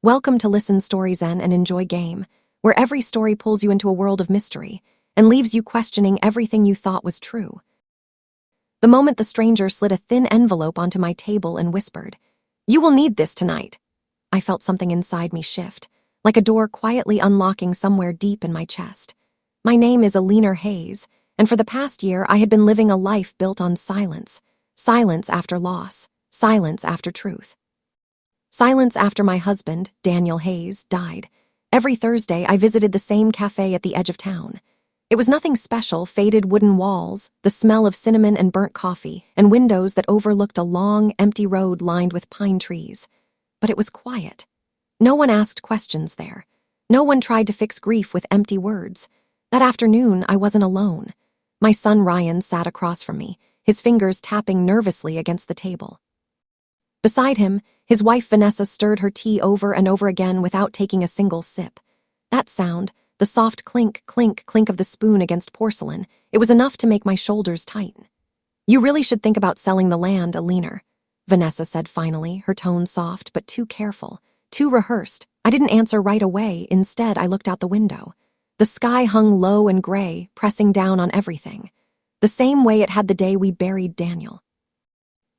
Welcome to Listen StoryZen and Enjoy Game, where every story pulls you into a world of mystery and leaves you questioning everything you thought was true. The moment the stranger slid a thin envelope onto my table and whispered, "You will need this tonight," I felt something inside me shift, like a door quietly unlocking somewhere deep in my chest. My name is Eleanor Hayes, and for the past year I had been living a life built on silence. Silence after loss, silence after truth. Silence after my husband, Daniel Hayes, died. Every Thursday, I visited the same cafe at the edge of town. It was nothing special: faded wooden walls, the smell of cinnamon and burnt coffee, and windows that overlooked a long, empty road lined with pine trees. But it was quiet. No one asked questions there. No one tried to fix grief with empty words. That afternoon, I wasn't alone. My son Ryan sat across from me, his fingers tapping nervously against the table. Beside him, his wife Vanessa stirred her tea over and over again without taking a single sip. That sound, the soft clink, clink, clink of the spoon against porcelain, it was enough to make my shoulders tighten. "You really should think about selling the land, Eleanor," Vanessa said finally, her tone soft but too careful, too rehearsed. I didn't answer right away. Instead, I looked out the window. The sky hung low and gray, pressing down on everything. The same way it had the day we buried Daniel.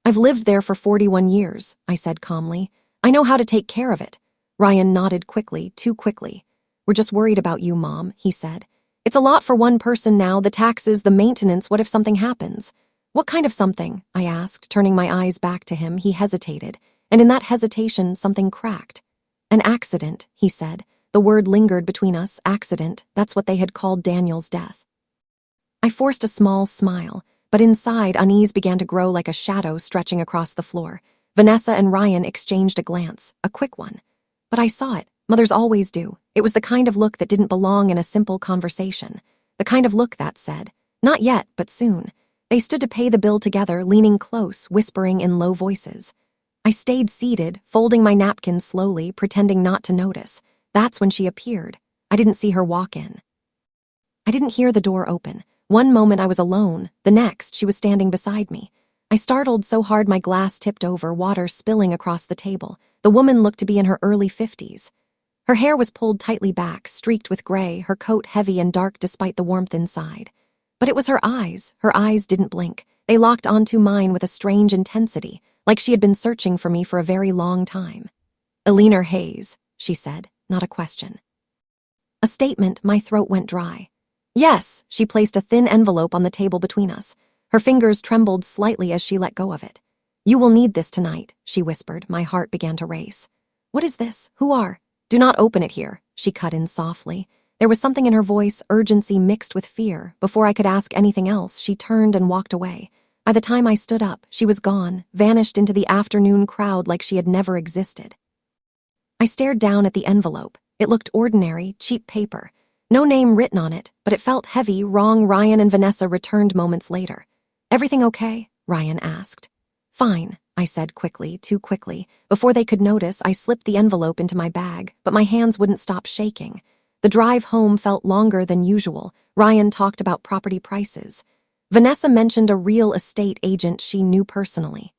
"I've lived there for 41 years, I said calmly. "I know how to take care of it." Ryan nodded quickly, too quickly. "We're just worried about you, Mom," he said. "It's a lot for one person now, the taxes, the maintenance. What if something happens?" "What kind of something?" I asked, turning my eyes back to him. He hesitated, and in that hesitation, something cracked. "An accident," he said. The word lingered between us. Accident, that's what they had called Daniel's death. I forced a small smile, but inside, unease began to grow like a shadow stretching across the floor. Vanessa and Ryan exchanged a glance, a quick one. But I saw it. Mothers always do. It was the kind of look that didn't belong in a simple conversation. The kind of look that said, "Not yet, but soon." They stood to pay the bill together, leaning close, whispering in low voices. I stayed seated, folding my napkin slowly, pretending not to notice. That's when she appeared. I didn't see her walk in. I didn't hear the door open. One moment I was alone, the next she was standing beside me. I startled so hard my glass tipped over, water spilling across the table. The woman looked to be in her early 50s. Her hair was pulled tightly back, streaked with gray, her coat heavy and dark despite the warmth inside. But it was her eyes. Her eyes didn't blink. They locked onto mine with a strange intensity, like she had been searching for me for a very long time. "Eleanor Hayes," she said, not a question. A statement. My throat went dry. "Yes," she placed a thin envelope on the table between us. Her fingers trembled slightly as she let go of it. "You will need this tonight," she whispered. My heart began to race. "What is this? Who are—" "Do not open it here," she cut in softly. There was something in her voice, urgency mixed with fear. Before I could ask anything else, she turned and walked away. By the time I stood up, she was gone, vanished into the afternoon crowd like she had never existed. I stared down at the envelope. It looked ordinary, cheap paper. No name written on it, but it felt heavy, wrong. Ryan and Vanessa returned moments later. "Everything okay?" Ryan asked. "Fine," I said quickly, too quickly. Before they could notice, I slipped the envelope into my bag, but my hands wouldn't stop shaking. The drive home felt longer than usual. Ryan talked about property prices. Vanessa mentioned a real estate agent she knew personally.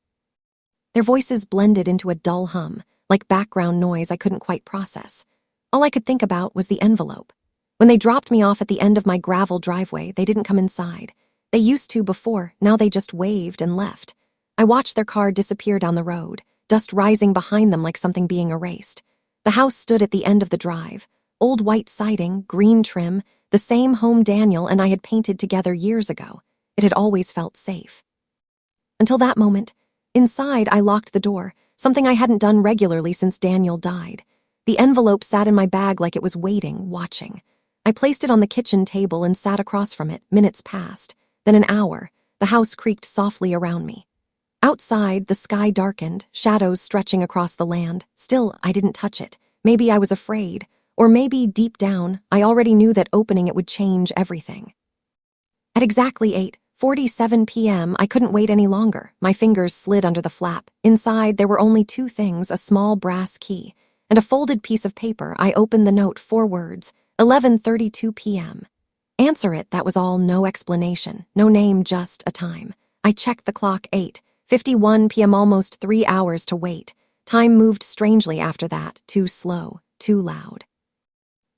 Their voices blended into a dull hum, like background noise I couldn't quite process. All I could think about was the envelope. When they dropped me off at the end of my gravel driveway, they didn't come inside. They used to before. Now they just waved and left. I watched their car disappear down the road, dust rising behind them like something being erased. The house stood at the end of the drive. Old white siding, green trim, the same home Daniel and I had painted together years ago. It had always felt safe. Until that moment. Inside, I locked the door, something I hadn't done regularly since Daniel died. The envelope sat in my bag like it was waiting, watching. I placed it on the kitchen table and sat across from it. Minutes passed, then an hour. The house creaked softly around me. Outside, the sky darkened, shadows stretching across the land. Still, I didn't touch it. Maybe I was afraid, or maybe, deep down, I already knew that opening it would change everything. At exactly 8:47 p.m., I couldn't wait any longer. My fingers slid under the flap. Inside, there were only two things: a small brass key and a folded piece of paper. I opened the note. 4 words. 11:32 p.m. Answer it, that was all. No explanation, no name, just a time. I checked the clock. 8:51 p.m. Almost 3 hours to wait. Time moved strangely after that, too slow, too loud.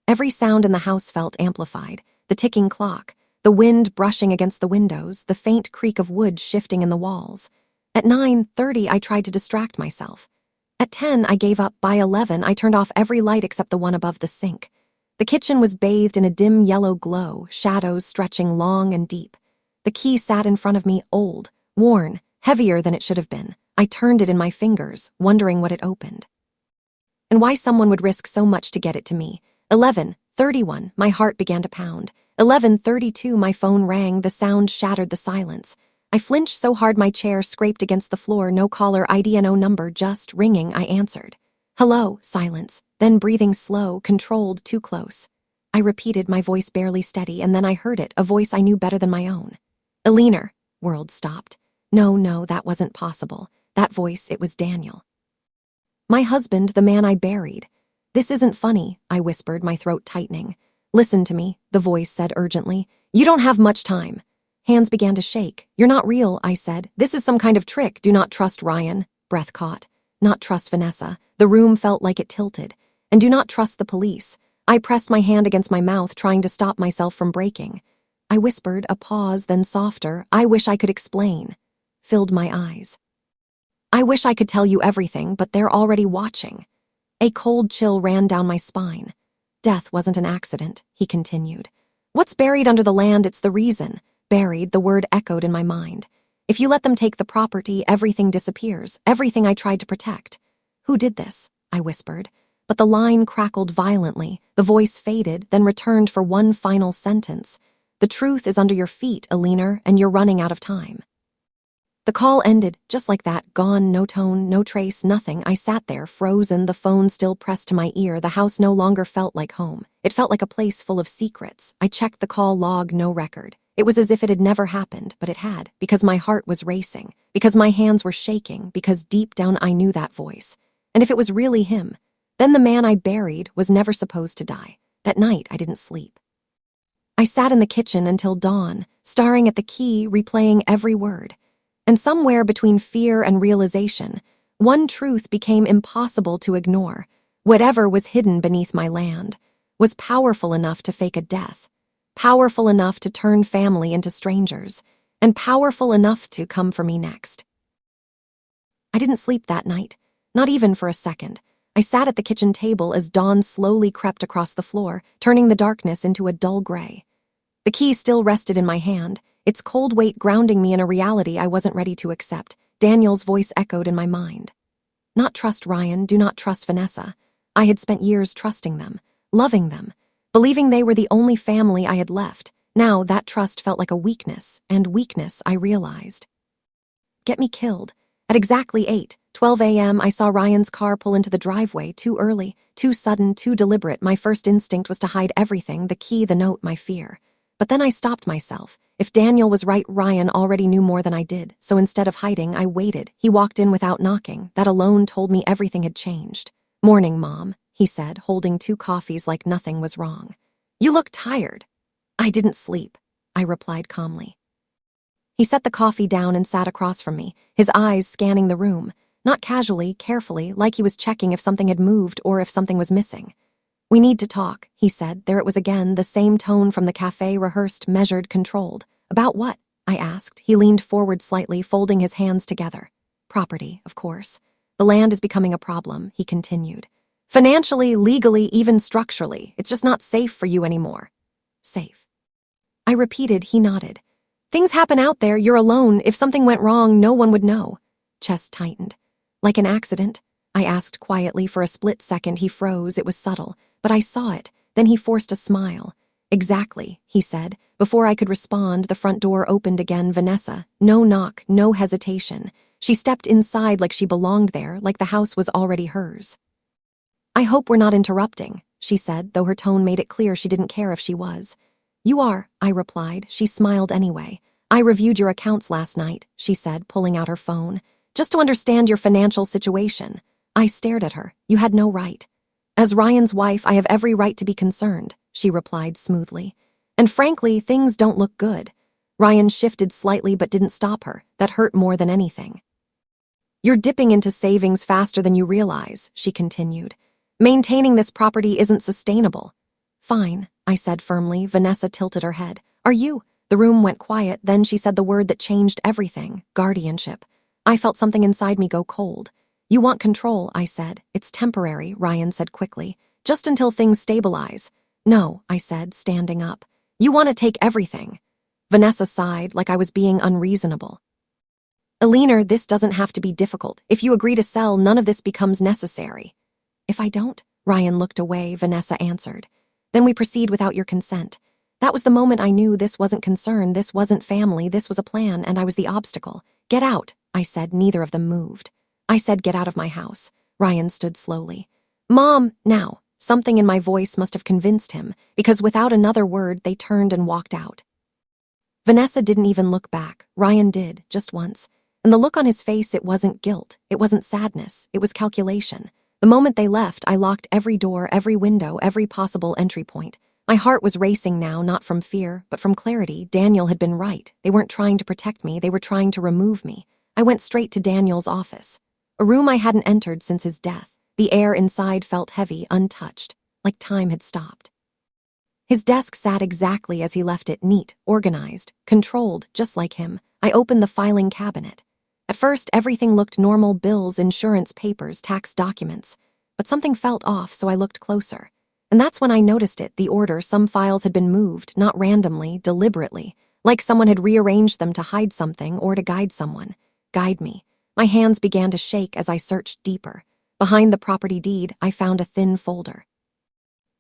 Every sound in the house felt amplified, the ticking clock, the wind brushing against the windows, the faint creak of wood shifting in the walls. At 9:30, I tried to distract myself. At 10, I gave up. By 11, I turned off every light except the one above the sink. The kitchen was bathed in a dim yellow glow, shadows stretching long and deep. The key sat in front of me, old, worn, heavier than it should have been. I turned it in my fingers, wondering what it opened. And why someone would risk so much to get it to me. 11:31, my heart began to pound. 11:32, my phone rang, the sound shattered the silence. I flinched so hard my chair scraped against the floor, no caller ID, no number, just ringing. I answered. Hello, silence, then breathing slow, controlled, too close. I repeated, my voice barely steady, and then I heard it, a voice I knew better than my own. Eleanor. World stopped. No, that wasn't possible. That voice, it was Daniel. My husband, the man I buried. This isn't funny, I whispered, my throat tightening. Listen to me, the voice said urgently. You don't have much time. Hands began to shake. You're not real, I said. This is some kind of trick. Do not trust Ryan. Breath caught. Not trust Vanessa. The room felt like it tilted. And do not trust the police. I pressed my hand against my mouth, trying to stop myself from breaking. I whispered, a pause, then softer. I wish I could explain. Filled my eyes. I wish I could tell you everything, but they're already watching. A cold chill ran down my spine. Death wasn't an accident, he continued. What's buried under the land, it's the reason. Buried, the word echoed in my mind. If you let them take the property, everything disappears, everything I tried to protect. Who did this? I whispered. But the line crackled violently, the voice faded, then returned for one final sentence. The truth is under your feet, Eleanor, and you're running out of time. The call ended, just like that, gone, no tone, no trace, nothing. I sat there, frozen, the phone still pressed to my ear. The house no longer felt like home. It felt like a place full of secrets. I checked the call log, no record. It was as if it had never happened, but it had, because my heart was racing, because my hands were shaking, because deep down I knew that voice. And if it was really him, then the man I buried was never supposed to die. That night, I didn't sleep. I sat in the kitchen until dawn, staring at the key, replaying every word. And somewhere between fear and realization, one truth became impossible to ignore. Whatever was hidden beneath my land was powerful enough to fake a death, powerful enough to turn family into strangers, and powerful enough to come for me next. I didn't sleep that night, not even for a second. I sat at the kitchen table as dawn slowly crept across the floor, turning the darkness into a dull gray. The key still rested in my hand, its cold weight grounding me in a reality I wasn't ready to accept. Daniel's voice echoed in my mind. Not trust Ryan, do not trust Vanessa. I had spent years trusting them, loving them, believing they were the only family I had left. Now that trust felt like a weakness, and weakness, I realized. Get me killed. At exactly 8:12 a.m., I saw Ryan's car pull into the driveway, too early, too sudden, too deliberate. My first instinct was to hide everything, the key, the note, my fear. But then I stopped myself. If Daniel was right, Ryan already knew more than I did, so instead of hiding, I waited. He walked in without knocking. That alone told me everything had changed. Morning, Mom, he said, holding 2 coffees like nothing was wrong. You look tired. I didn't sleep, I replied calmly. He set the coffee down and sat across from me, his eyes scanning the room, not casually, carefully, like he was checking if something had moved or if something was missing. We need to talk, he said. There it was again, the same tone from the cafe, rehearsed, measured, controlled. About what? I asked. He leaned forward slightly, folding his hands together. Property, of course. The land is becoming a problem, he continued. Financially, legally, even structurally. It's just not safe for you anymore. Safe. I repeated, he nodded. Things happen out there, you're alone. If something went wrong, no one would know. Chest tightened. Like an accident? I asked quietly. For a split second, he froze. It was subtle, but I saw it. Then he forced a smile. Exactly, he said. Before I could respond, the front door opened again. Vanessa. No knock, no hesitation. She stepped inside like she belonged there, like the house was already hers. I hope we're not interrupting, she said, though her tone made it clear she didn't care if she was. You are, I replied. She smiled anyway. I reviewed your accounts last night, she said, pulling out her phone. Just to understand your financial situation. I stared at her. You had no right. As Ryan's wife, I have every right to be concerned, she replied smoothly. And frankly, things don't look good. Ryan shifted slightly but didn't stop her. That hurt more than anything. You're dipping into savings faster than you realize, she continued. Maintaining this property isn't sustainable. Fine, I said firmly. Vanessa tilted her head. Are you? The room went quiet, then she said the word that changed everything, guardianship. I felt something inside me go cold. You want control, I said. It's temporary, Ryan said quickly. Just until things stabilize. No, I said, standing up. You want to take everything. Vanessa sighed, like I was being unreasonable. Eleanor, this doesn't have to be difficult. If you agree to sell, none of this becomes necessary. If I don't? Ryan looked away, Vanessa answered. Then we proceed without your consent. That was the moment I knew this wasn't concern, this wasn't family, this was a plan, and I was the obstacle. Get out, I said. Neither of them moved. I said, get out of my house. Ryan stood slowly. Mom, now. Something in my voice must have convinced him, because without another word, they turned and walked out. Vanessa didn't even look back. Ryan did, just once. And the look on his face, it wasn't guilt, it wasn't sadness, it was calculation. The moment they left, I locked every door, every window, every possible entry point. My heart was racing now, not from fear, but from clarity. Daniel had been right. They weren't trying to protect me, they were trying to remove me. I went straight to Daniel's office, a room I hadn't entered since his death. The air inside felt heavy, untouched, like time had stopped. His desk sat exactly as he left it, neat, organized, controlled, just like him. I opened the filing cabinet. At first, everything looked normal: bills, insurance papers, tax documents. But something felt off, so I looked closer. And that's when I noticed it, the order. Some files had been moved, not randomly, deliberately, like someone had rearranged them to hide something or to guide someone. Guide me. My hands began to shake as I searched deeper. Behind the property deed, I found a thin folder.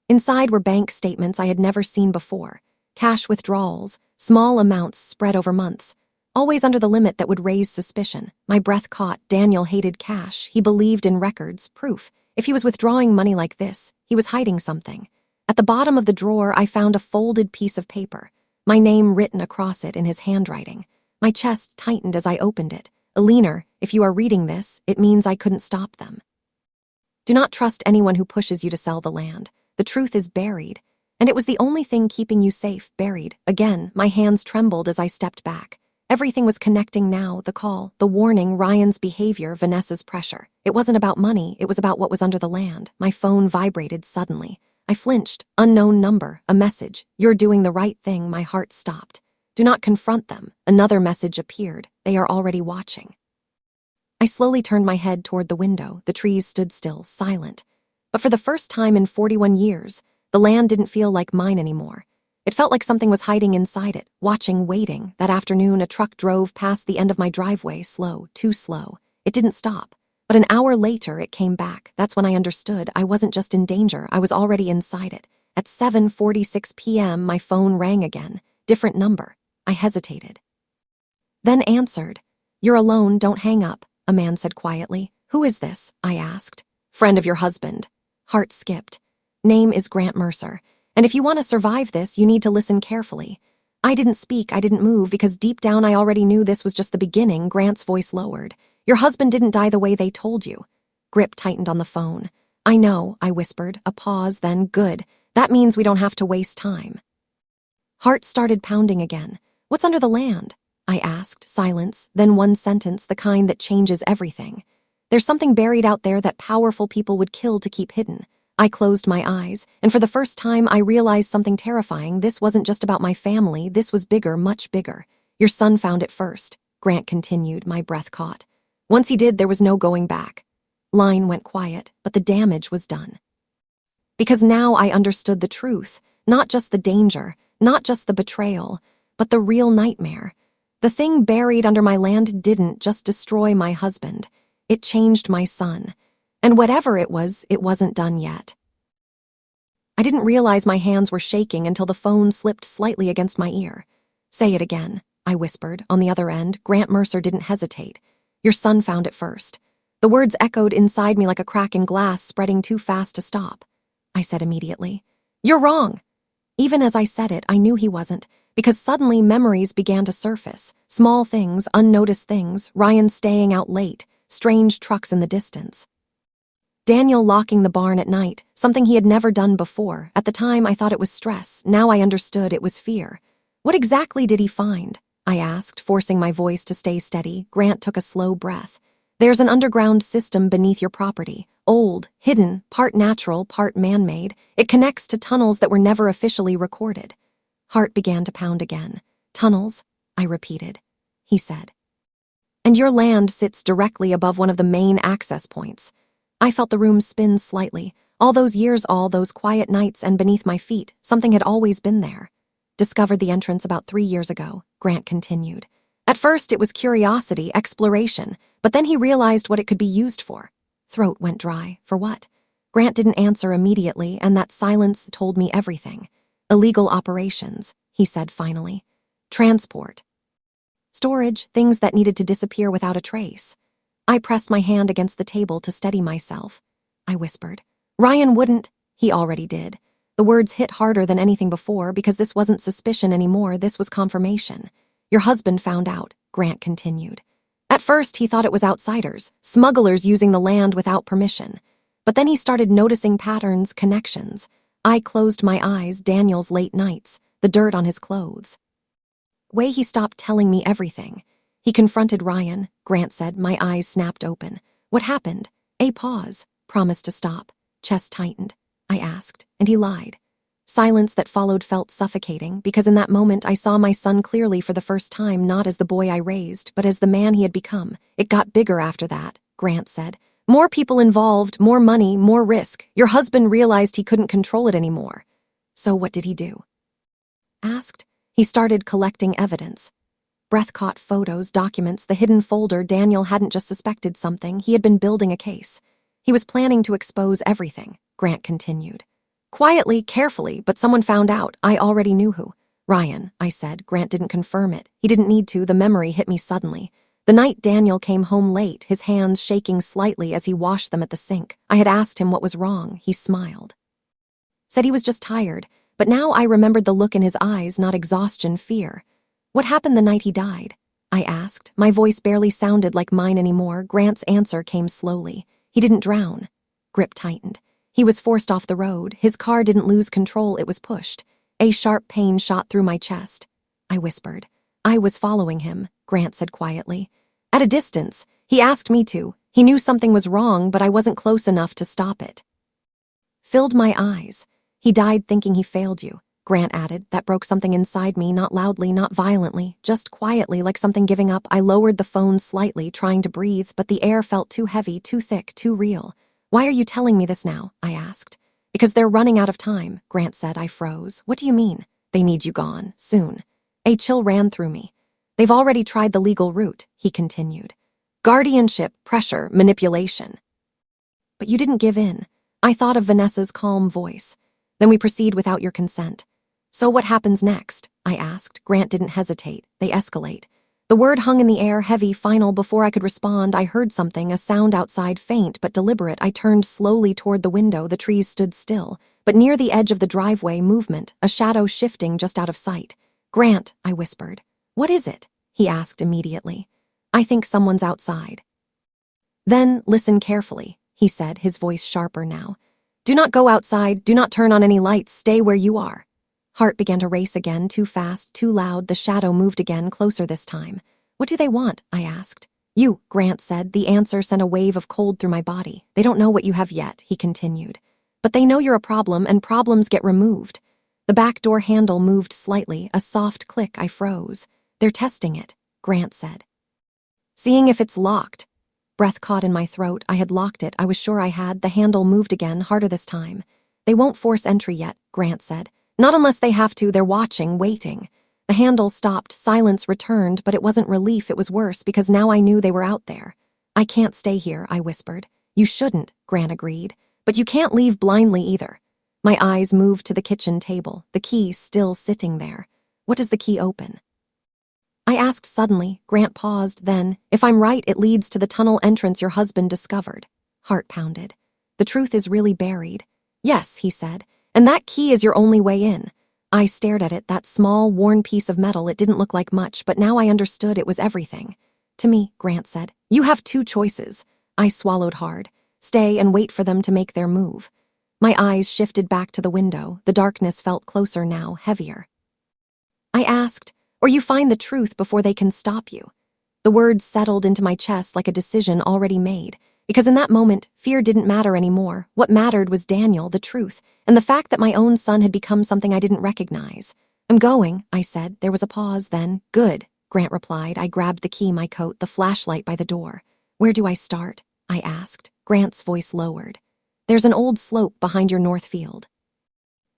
Inside were bank statements I had never seen before, cash withdrawals, small amounts spread over months, always under the limit that would raise suspicion. My breath caught. Daniel hated cash. He believed in records, proof. If he was withdrawing money like this, he was hiding something. At the bottom of the drawer, I found a folded piece of paper, my name written across it in his handwriting. My chest tightened as I opened it. Eleanor, if you are reading this, it means I couldn't stop them. Do not trust anyone who pushes you to sell the land. The truth is buried, and it was the only thing keeping you safe, buried. Again, my hands trembled as I stepped back. Everything was connecting now, the call, the warning, Ryan's behavior, Vanessa's pressure. It wasn't about money, it was about what was under the land. My phone vibrated suddenly. I flinched. Unknown number, a message. You're doing the right thing. My heart stopped. Do not confront them. Another message appeared. They are already watching. I slowly turned my head toward the window. The trees stood still, silent. But for the first time in 41 years, the land didn't feel like mine anymore. It felt like something was hiding inside it, watching, waiting. That afternoon, a truck drove past the end of my driveway, slow, too slow. It didn't stop. But an hour later, it came back. That's when I understood I wasn't just in danger, I was already inside it. At 7:46 p.m., my phone rang again. Different number. I hesitated. Then answered. You're alone, don't hang up, a man said quietly. Who is this? I asked. Friend of your husband. Heart skipped. Name is Grant Mercer. And if you want to survive this, you need to listen carefully. I didn't speak, I didn't move, because deep down I already knew this was just the beginning. Grant's voice lowered. Your husband didn't die the way they told you. Grip tightened on the phone. I know, I whispered. A pause, then, good. That means we don't have to waste time. Heart started pounding again. What's under the land? I asked. Silence, then one sentence, the kind that changes everything. There's something buried out there that powerful people would kill to keep hidden. I closed my eyes, and for the first time I realized something terrifying. This wasn't just about my family, this was bigger, much bigger. Your son found it first, Grant continued. My breath caught. Once he did, there was no going back. Line went quiet, but the damage was done. Because now I understood the truth, not just the danger, not just the betrayal, but the real nightmare. The thing buried under my land didn't just destroy my husband, it changed my son. And whatever it wasn't done yet. I didn't realize my hands were shaking until the phone slipped slightly against my ear. Say it again, I whispered. On the other end, Grant Mercer didn't hesitate. Your son found it first. The words echoed inside me like a crack in glass spreading too fast to stop. I said immediately, You're wrong. Even as I said it, I knew he wasn't, because suddenly memories began to surface. Small things, unnoticed things, Ryan staying out late, strange trucks in the distance. Daniel locking the barn at night, something he had never done before. At the time, I thought it was stress. Now I understood it was fear. What exactly did he find? I asked, forcing my voice to stay steady. Grant took a slow breath. There's an underground system beneath your property. Old, hidden, part natural, part man-made. It connects to tunnels that were never officially recorded. Heart began to pound again. Tunnels, I repeated. He said. And your land sits directly above one of the main access points. I felt the room spin slightly. All those years, all those quiet nights, and beneath my feet, something had always been there. Discovered the entrance about 3 years ago, Grant continued. At first, it was curiosity, exploration, but then he realized what it could be used for. Throat went dry. For what? Grant didn't answer immediately, and that silence told me everything. Illegal operations, he said finally. Transport. Storage, things that needed to disappear without a trace. I pressed my hand against the table to steady myself. I whispered. Ryan wouldn't. He already did. The words hit harder than anything before because this wasn't suspicion anymore, this was confirmation. Your husband found out, Grant continued. At first, he thought it was outsiders, smugglers using the land without permission. But then he started noticing patterns, connections. I closed my eyes, Daniel's late nights, the dirt on his clothes. Way he stopped telling me everything. He confronted Ryan, Grant said, my eyes snapped open. What happened? A pause, promised to stop. Chest tightened. I asked, and he lied. Silence that followed felt suffocating because in that moment I saw my son clearly for the first time, not as the boy I raised, but as the man he had become. It got bigger after that, Grant said. More people involved, more money, more risk. Your husband realized he couldn't control it anymore. So what did he do? Asked. He started collecting evidence. Breath-caught photos, documents, the hidden folder. Daniel hadn't just suspected something, he had been building a case. He was planning to expose everything, Grant continued. Quietly, carefully, but someone found out. I already knew who. Ryan, I said. Grant didn't confirm it. He didn't need to. The memory hit me suddenly. The night Daniel came home late, his hands shaking slightly as he washed them at the sink. I had asked him what was wrong. He smiled. Said he was just tired, but now I remembered the look in his eyes, not exhaustion, fear. What happened the night he died? I asked. My voice barely sounded like mine anymore. Grant's answer came slowly. He didn't drown. Grip tightened. He was forced off the road. His car didn't lose control, it was pushed. A sharp pain shot through my chest. I whispered. I was following him, Grant said quietly. At a distance. He asked me to. He knew something was wrong, but I wasn't close enough to stop it. Filled my eyes. He died thinking he failed you, Grant added. That broke something inside me, not loudly, not violently, just quietly, like something giving up. I lowered the phone slightly, trying to breathe, but the air felt too heavy, too thick, too real. Why are you telling me this now? I asked. Because they're running out of time, Grant said. I froze. What do you mean? They need you gone, soon. A chill ran through me. They've already tried the legal route, he continued. Guardianship, pressure, manipulation. But you didn't give in. I thought of Vanessa's calm voice. Then we proceed without your consent. So what happens next? I asked. Grant didn't hesitate. They escalate. The word hung in the air, heavy, final. Before I could respond, I heard something, a sound outside, faint but deliberate. I turned slowly toward the window. The trees stood still, but near the edge of the driveway, movement, a shadow shifting just out of sight. Grant, I whispered. What is it? He asked immediately. I think someone's outside. Then listen carefully, he said, his voice sharper now. Do not go outside, do not turn on any lights, stay where you are. Heart began to race again, too fast, too loud. The shadow moved again, closer this time. What do they want? I asked. You, Grant said. The answer sent a wave of cold through my body. They don't know what you have yet, he continued. But they know you're a problem, and problems get removed. The back door handle moved slightly, a soft click. I froze. They're testing it, Grant said. Seeing if it's locked. Breath caught in my throat. I had locked it. I was sure I had. The handle moved again, harder this time. They won't force entry yet, Grant said. Not unless they have to. They're watching, waiting. The handle stopped. Silence returned, but it wasn't relief. It was worse, because now I knew they were out there. I can't stay here, I whispered. You shouldn't, Grant agreed. But you can't leave blindly either. My eyes moved to the kitchen table, the key still sitting there. What does the key open? I asked suddenly. Grant paused, then, if I'm right, it leads to the tunnel entrance your husband discovered. Heart pounded. The truth is really buried. Yes, he said. And that key is your only way in. I stared at it, that small, worn piece of metal. It didn't look like much, but now I understood it was everything. To me, Grant said, you have two choices. I swallowed hard. Stay and wait for them to make their move. My eyes shifted back to the window. The darkness felt closer now, heavier. I asked, or you find the truth before they can stop you. The words settled into my chest like a decision already made, because in that moment, fear didn't matter anymore. What mattered was Daniel, the truth, and the fact that my own son had become something I didn't recognize. "I'm going," I said. There was a pause, then, "Good," Grant replied. I grabbed the key, my coat, the flashlight by the door. "Where do I start?" I asked. Grant's voice lowered. "There's an old slope behind your north field.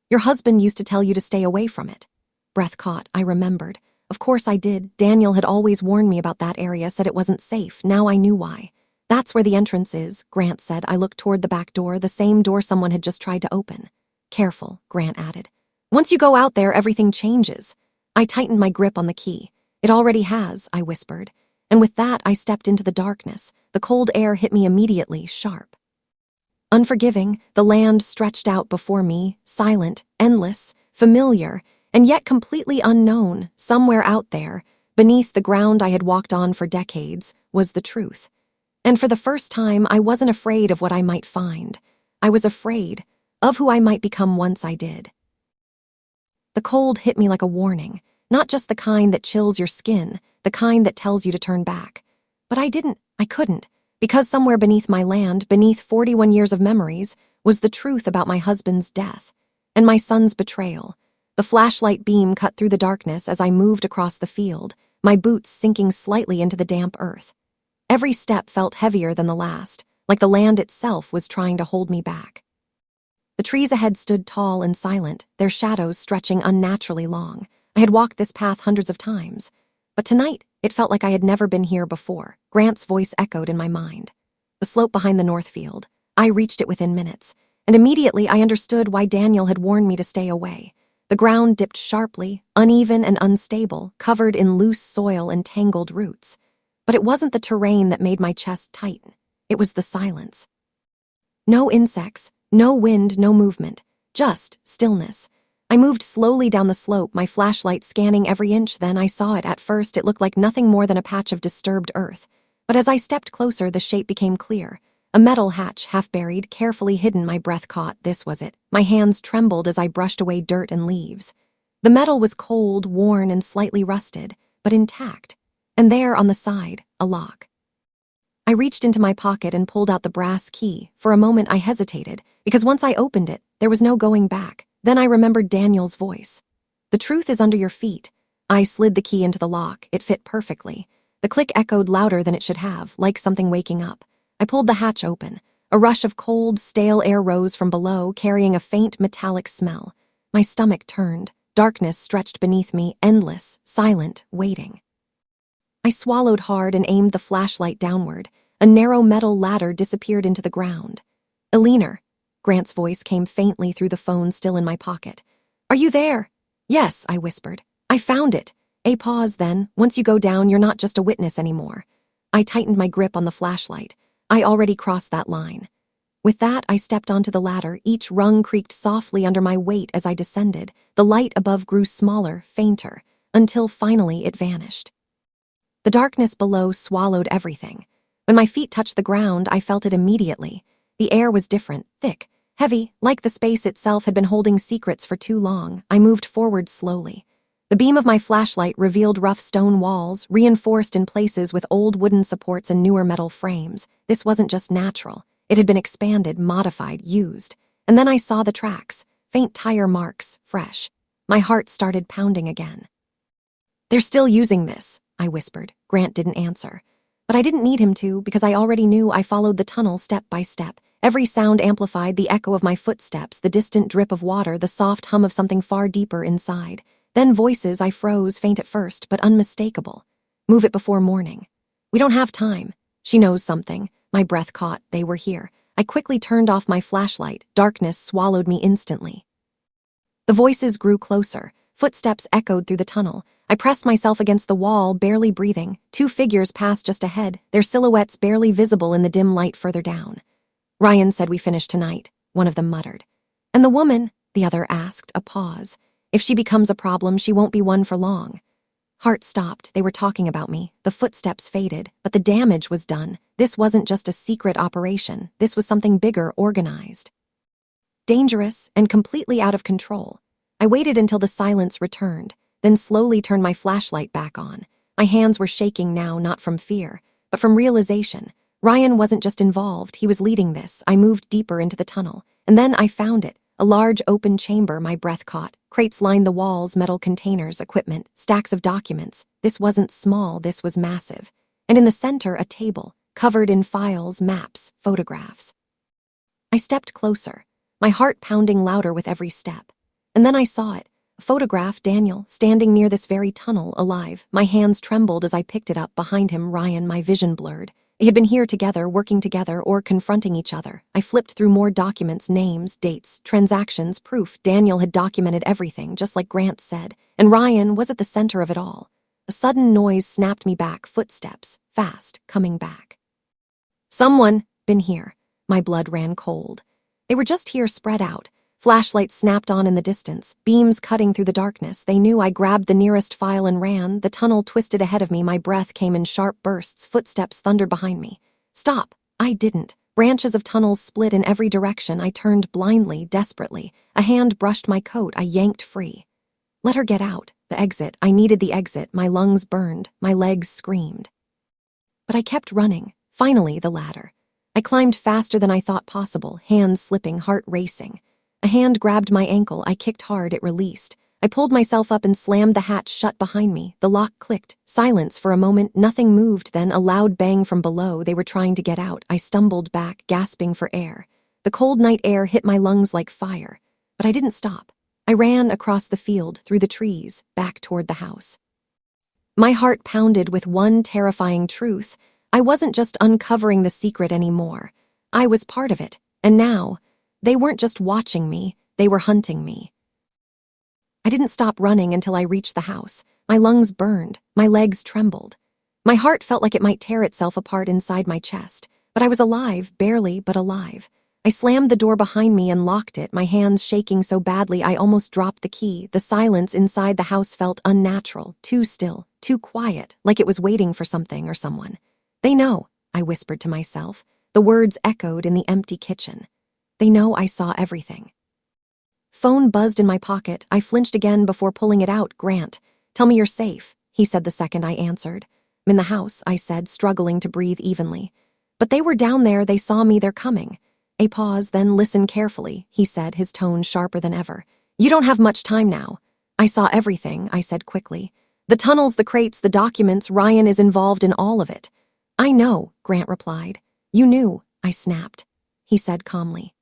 Your husband used to tell you to stay away from it." Breath caught. I remembered. Of course I did. Daniel had always warned me about that area, said it wasn't safe. Now I knew why. "That's where the entrance is," Grant said. I looked toward the back door, the same door someone had just tried to open. "Careful," Grant added. "Once you go out there, everything changes." I tightened my grip on the key. "It already has," I whispered. And with that, I stepped into the darkness. The cold air hit me immediately, sharp. Unforgiving, the land stretched out before me, silent, endless, familiar, and yet completely unknown. Somewhere out there, beneath the ground I had walked on for decades, was the truth. And for the first time, I wasn't afraid of what I might find. I was afraid of who I might become once I did. The cold hit me like a warning, not just the kind that chills your skin, the kind that tells you to turn back. But I couldn't, because somewhere beneath my land, beneath 41 years of memories, was the truth about my husband's death and my son's betrayal. The flashlight beam cut through the darkness as I moved across the field, my boots sinking slightly into the damp earth. Every step felt heavier than the last, like the land itself was trying to hold me back. The trees ahead stood tall and silent, their shadows stretching unnaturally long. I had walked this path hundreds of times, but tonight it felt like I had never been here before. Grant's voice echoed in my mind. The slope behind the north field. I reached it within minutes, and immediately I understood why Daniel had warned me to stay away. The ground dipped sharply, uneven and unstable, covered in loose soil and tangled roots. But it wasn't the terrain that made my chest tighten. It was the silence. No insects, no wind, no movement, just stillness. I moved slowly down the slope, my flashlight scanning every inch. Then I saw it. At first, it looked like nothing more than a patch of disturbed earth. But as I stepped closer, the shape became clear. A metal hatch, half buried, carefully hidden. My breath caught. This was it. My hands trembled as I brushed away dirt and leaves. The metal was cold, worn, and slightly rusted, but intact. And there, on the side, a lock. I reached into my pocket and pulled out the brass key. For a moment I hesitated, because once I opened it, there was no going back. Then I remembered Daniel's voice. "The truth is under your feet." I slid the key into the lock. It fit perfectly. The click echoed louder than it should have, like something waking up. I pulled the hatch open. A rush of cold, stale air rose from below, carrying a faint metallic smell. My stomach turned. Darkness stretched beneath me, endless, silent, waiting. I swallowed hard and aimed the flashlight downward. A narrow metal ladder disappeared into the ground. "Eleanor," Grant's voice came faintly through the phone still in my pocket. "Are you there?" "Yes," I whispered. "I found it." A pause then. "Once you go down, you're not just a witness anymore." I tightened my grip on the flashlight. I already crossed that line. With that, I stepped onto the ladder. Each rung creaked softly under my weight as I descended. The light above grew smaller, fainter, until finally it vanished. The darkness below swallowed everything. When my feet touched the ground, I felt it immediately. The air was different, thick, heavy, like the space itself had been holding secrets for too long. I moved forward slowly. The beam of my flashlight revealed rough stone walls, reinforced in places with old wooden supports and newer metal frames. This wasn't just natural. It had been expanded, modified, used. And then I saw the tracks, faint tire marks, fresh. My heart started pounding again. "They're still using this," I whispered. Grant didn't answer. But I didn't need him to, because I already knew. I followed the tunnel step by step. Every sound amplified, the echo of my footsteps, the distant drip of water, the soft hum of something far deeper inside. Then voices. I froze, faint at first, but unmistakable. "Move it before morning. We don't have time. She knows something." My breath caught. They were here. I quickly turned off my flashlight. Darkness swallowed me instantly. The voices grew closer. Footsteps echoed through the tunnel. I pressed myself against the wall, barely breathing. Two figures passed just ahead, their silhouettes barely visible in the dim light further down. "Ryan said we finished tonight," one of them muttered. "And the woman?" the other asked, a pause. "If she becomes a problem, she won't be one for long." Heart stopped. They were talking about me. The footsteps faded, but the damage was done. This wasn't just a secret operation. This was something bigger, organized. Dangerous and completely out of control. I waited until the silence returned, then slowly turned my flashlight back on. My My hands were shaking now, not from fear, but from realization. Ryan wasn't just involved, he was leading this. I moved deeper into the tunnel, and then I found it. A large open chamber my breath caught. Crates lined the walls, metal containers, equipment, stacks of documents. This wasn't small, this was massive. And in the center, a table, covered in files, maps, photographs. I stepped closer, my heart pounding louder with every step. And then I saw it. A photograph, Daniel, standing near this very tunnel, alive. My hands trembled as I picked it up. Behind him, Ryan, my vision blurred. They had been here together, working together, or confronting each other. I flipped through more documents, names, dates, transactions, proof. Daniel had documented everything, just like Grant said, and Ryan was at the center of it all. A sudden noise snapped me back, footsteps, fast, coming back. Someone been here. My blood ran cold. They were just here, spread out. Flashlights snapped on in the distance, beams cutting through the darkness. They knew. I grabbed the nearest file and ran. The tunnel twisted ahead of me. My breath came in sharp bursts. Footsteps thundered behind me. Stop. I didn't. Branches of tunnels split in every direction. I turned blindly, desperately. A hand brushed my coat. I yanked free. Let her get out. The exit. I needed the exit. My lungs burned. My legs screamed. But I kept running. Finally, the ladder. I climbed faster than I thought possible, hands slipping, heart racing. A hand grabbed my ankle. I kicked hard. It released. I pulled myself up and slammed the hatch shut behind me. The lock clicked. Silence for a moment. Nothing moved. Then a loud bang from below. They were trying to get out. I stumbled back, gasping for air. The cold night air hit my lungs like fire. But I didn't stop. I ran across the field, through the trees, back toward the house. My heart pounded with one terrifying truth. I wasn't just uncovering the secret anymore. I was part of it. And now, they weren't just watching me, they were hunting me. I didn't stop running until I reached the house. My lungs burned, my legs trembled. My heart felt like it might tear itself apart inside my chest. But I was alive, barely, but alive. I slammed the door behind me and locked it, my hands shaking so badly I almost dropped the key. The silence inside the house felt unnatural, too still, too quiet, like it was waiting for something or someone. They know, I whispered to myself. The words echoed in the empty kitchen. They know I saw everything. Phone buzzed in my pocket. I flinched again before pulling it out. Grant, tell me you're safe, he said the second I answered. I'm in the house, I said, struggling to breathe evenly. But they were down there, they saw me, they're coming. A pause, then listen carefully, he said, his tone sharper than ever. You don't have much time now. I saw everything, I said quickly. The tunnels, the crates, the documents, Ryan is involved in all of it. I know, Grant replied. You knew, I snapped. He said calmly.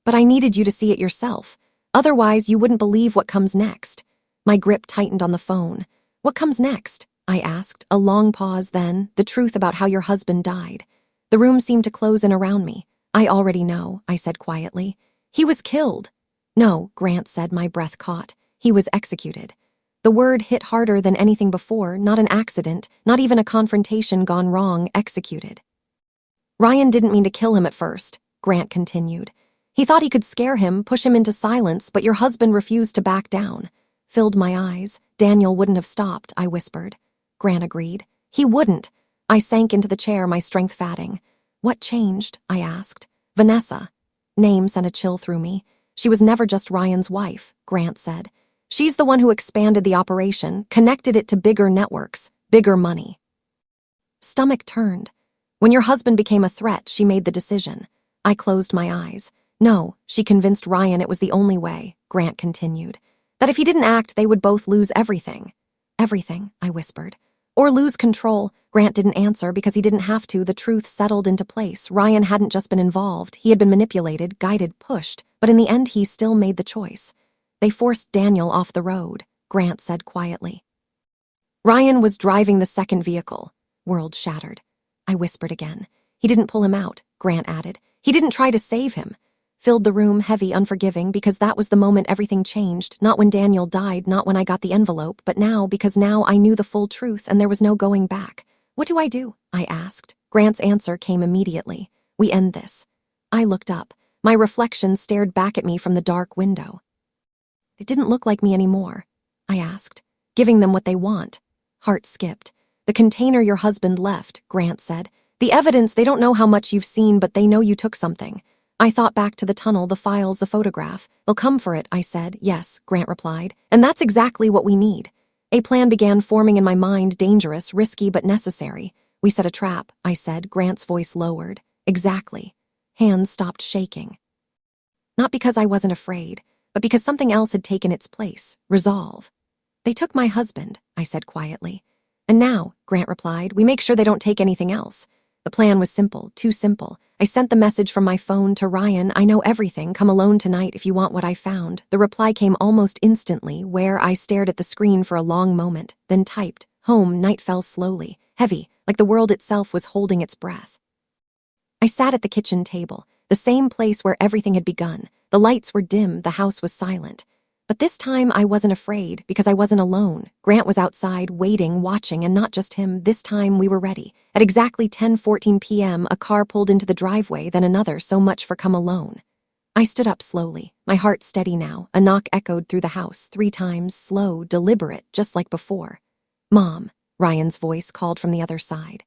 But I needed you to see it yourself. Otherwise, you wouldn't believe what comes next. My grip tightened on the phone. What comes next? I asked. A long pause, then, the truth about how your husband died. The room seemed to close in around me. I already know, I said quietly. He was killed. No, Grant said, my breath caught. He was executed. The word hit harder than anything before, not an accident, not even a confrontation gone wrong, executed. Ryan didn't mean to kill him at first, Grant continued. He thought he could scare him, push him into silence, but your husband refused to back down. Filled my eyes. Daniel wouldn't have stopped, I whispered. Grant agreed. He wouldn't. I sank into the chair, my strength fading. What changed? I asked. Vanessa. Name sent a chill through me. She was never just Ryan's wife, Grant said. She's the one who expanded the operation, connected it to bigger networks, bigger money. Stomach turned. When your husband became a threat, she made the decision. I closed my eyes. No, she convinced Ryan it was the only way, Grant continued. That if he didn't act, they would both lose everything. Everything, I whispered. Or lose control. Grant didn't answer because he didn't have to. The truth settled into place. Ryan hadn't just been involved. He had been manipulated, guided, pushed. But in the end, he still made the choice. They forced Daniel off the road, Grant said quietly. Ryan was driving the second vehicle. World shattered. I whispered again. He didn't pull him out, Grant added. He didn't try to save him. Filled the room, heavy, unforgiving, because that was the moment everything changed. Not when Daniel died, not when I got the envelope, but now, because now I knew the full truth and there was no going back. What do I do? I asked. Grant's answer came immediately. We end this. I looked up. My reflection stared back at me from the dark window. It didn't look like me anymore, I asked. Giving them what they want. Heart skipped. The container your husband left, Grant said. The evidence, they don't know how much you've seen, but they know you took something. I thought back to the tunnel, the files, the photograph. They'll come for it, I said. Yes, Grant replied. And that's exactly what we need. A plan began forming in my mind, dangerous, risky, but necessary. We set a trap, I said, Grant's voice lowered. Exactly. Hands stopped shaking. Not because I wasn't afraid, but because something else had taken its place, resolve. They took my husband, I said quietly. And now, Grant replied, we make sure they don't take anything else. The plan was simple, too simple. I sent the message from my phone to Ryan, I know everything, come alone tonight if you want what I found. The reply came almost instantly, where I stared at the screen for a long moment, then typed, home. Night fell slowly, heavy, like the world itself was holding its breath. I sat at the kitchen table, the same place where everything had begun. The lights were dim, the house was silent. But this time I wasn't afraid, because I wasn't alone. Grant was outside, waiting, watching, and not just him. This time we were ready. At exactly 10:14 p.m., a car pulled into the driveway, then another. So much for come alone. I stood up slowly, my heart steady now. A knock echoed through the house, 3 times, slow, deliberate, just like before. Mom, Ryan's voice called from the other side.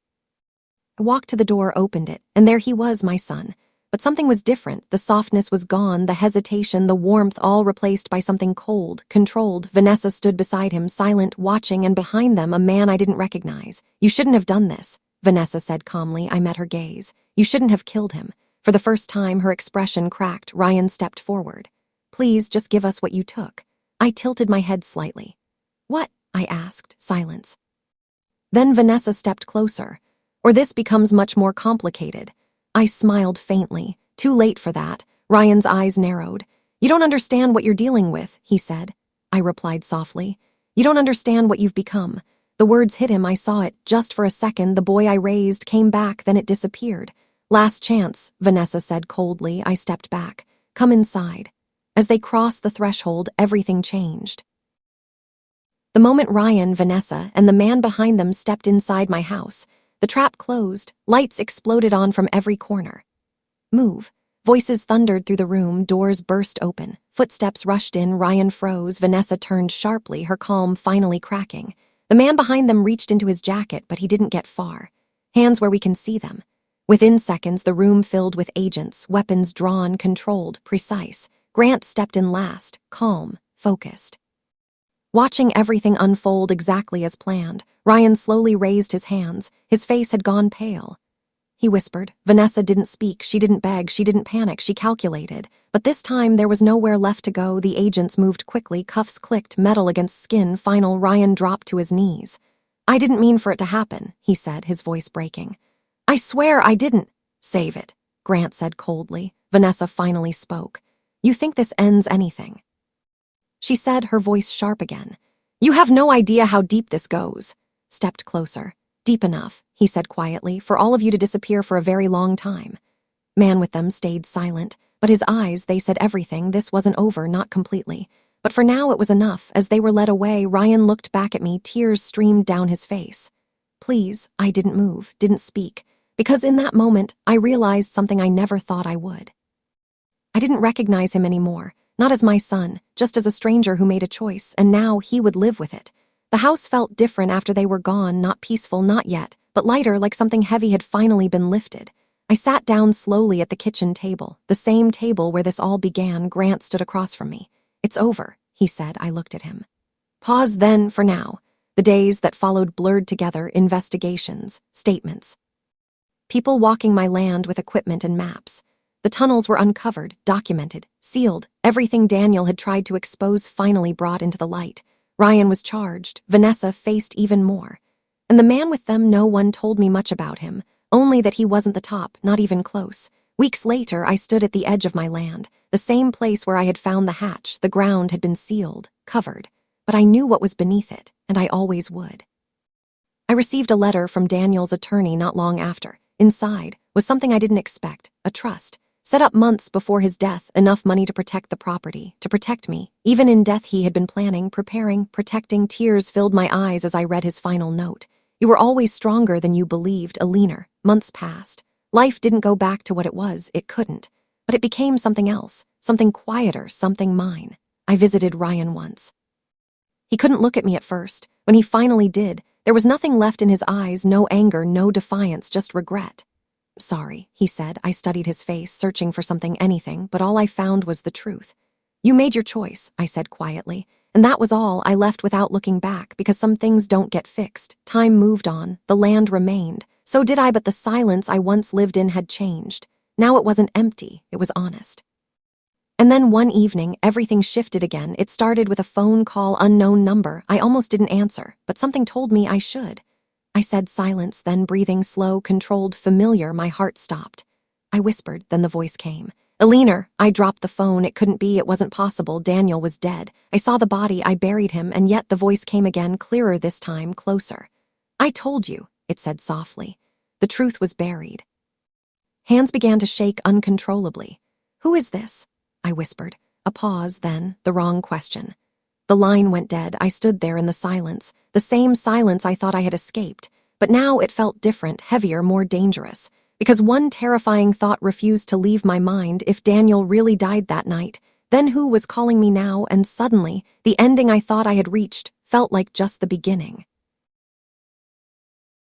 I walked to the door, opened it, and there he was, my son. But something was different. The softness was gone, the hesitation, the warmth, all replaced by something cold, controlled. Vanessa stood beside him, silent, watching, and behind them, a man I didn't recognize. You shouldn't have done this, Vanessa said calmly. I met her gaze. You shouldn't have killed him. For the first time, her expression cracked. Ryan stepped forward. Please, just give us what you took. I tilted my head slightly. What? I asked. Silence. Then Vanessa stepped closer. Or this becomes much more complicated. I smiled faintly. Too late for that. Ryan's eyes narrowed. You don't understand what you're dealing with, he said. I replied softly. You don't understand what you've become. The words hit him, I saw it. Just for a second, the boy I raised came back, then it disappeared. Last chance, Vanessa said coldly. I stepped back. Come inside. As they crossed the threshold, everything changed. The moment Ryan, Vanessa, and the man behind them stepped inside my house, the trap closed, lights exploded on from every corner. Move. Voices thundered through the room, doors burst open. Footsteps rushed in, Ryan froze, Vanessa turned sharply, her calm finally cracking. The man behind them reached into his jacket, but he didn't get far. Hands where we can see them. Within seconds, the room filled with agents, weapons drawn, controlled, precise. Grant stepped in last, calm, focused. Watching everything unfold exactly as planned, Ryan slowly raised his hands. His face had gone pale. He whispered. Vanessa didn't speak, she didn't beg, she didn't panic, she calculated. But this time there was nowhere left to go. The agents moved quickly, cuffs clicked, metal against skin. Final, Ryan dropped to his knees. I didn't mean for it to happen, he said, his voice breaking. I swear I didn't. Save it, Grant said coldly. Vanessa finally spoke. You think this ends anything? She said, her voice sharp again. You have no idea how deep this goes. Stepped closer. Deep enough, he said quietly, for all of you to disappear for a very long time. Man with them stayed silent, but his eyes, they said everything. This wasn't over, not completely. But for now it was enough. As they were led away, Ryan looked back at me, tears streamed down his face. Please, I didn't move, didn't speak, because in that moment I realized something I never thought I would. I didn't recognize him anymore. Not as my son, just as a stranger who made a choice, and now he would live with it. The house felt different after they were gone, not peaceful, not yet, but lighter, like something heavy had finally been lifted. I sat down slowly at the kitchen table, the same table where this all began. Grant stood across from me. It's over, he said. I looked at him. Pause then, for now. The days that followed blurred together, investigations, statements. People walking my land with equipment and maps. The tunnels were uncovered, documented, sealed. Everything Daniel had tried to expose finally brought into the light. Ryan was charged. Vanessa faced even more. And the man with them, no one told me much about him, only that he wasn't the top, not even close. Weeks later, I stood at the edge of my land, the same place where I had found the hatch. The ground had been sealed, covered, but I knew what was beneath it, and I always would. I received a letter from Daniel's attorney not long after. Inside was something I didn't expect, a trust. Set up months before his death, enough money to protect the property, to protect me. Even in death he had been planning, preparing, protecting. Tears filled my eyes as I read his final note. You were always stronger than you believed, Eleanor. Months passed. Life didn't go back to what it was, it couldn't. But it became something else, something quieter, something mine. I visited Ryan once. He couldn't look at me at first. When he finally did, there was nothing left in his eyes, no anger, no defiance, just regret. Sorry, he said. I studied his face, searching for something, anything, but all I found was the truth. You made your choice, I said quietly, and that was all. I left without looking back because some things don't get fixed. Time moved on, the land remained. So did I, but the silence I once lived in had changed. Now it wasn't empty, it was honest. And then one evening, everything shifted again. It started with a phone call, unknown number. I almost didn't answer, but something told me I should. I said silence, then breathing slow, controlled, familiar. My heart stopped. I whispered, then the voice came. Eleanor, I dropped the phone. It couldn't be, it wasn't possible. Daniel was dead. I saw the body, I buried him, and yet the voice came again, clearer this time, closer. I told you, it said softly. The truth was buried. Hands began to shake uncontrollably. Who is this? I whispered. A pause, then, the wrong question. The line went dead. I stood there in the silence, the same silence I thought I had escaped. But now it felt different, heavier, more dangerous. Because one terrifying thought refused to leave my mind. If Daniel really died that night, then who was calling me now? And suddenly, the ending I thought I had reached felt like just the beginning.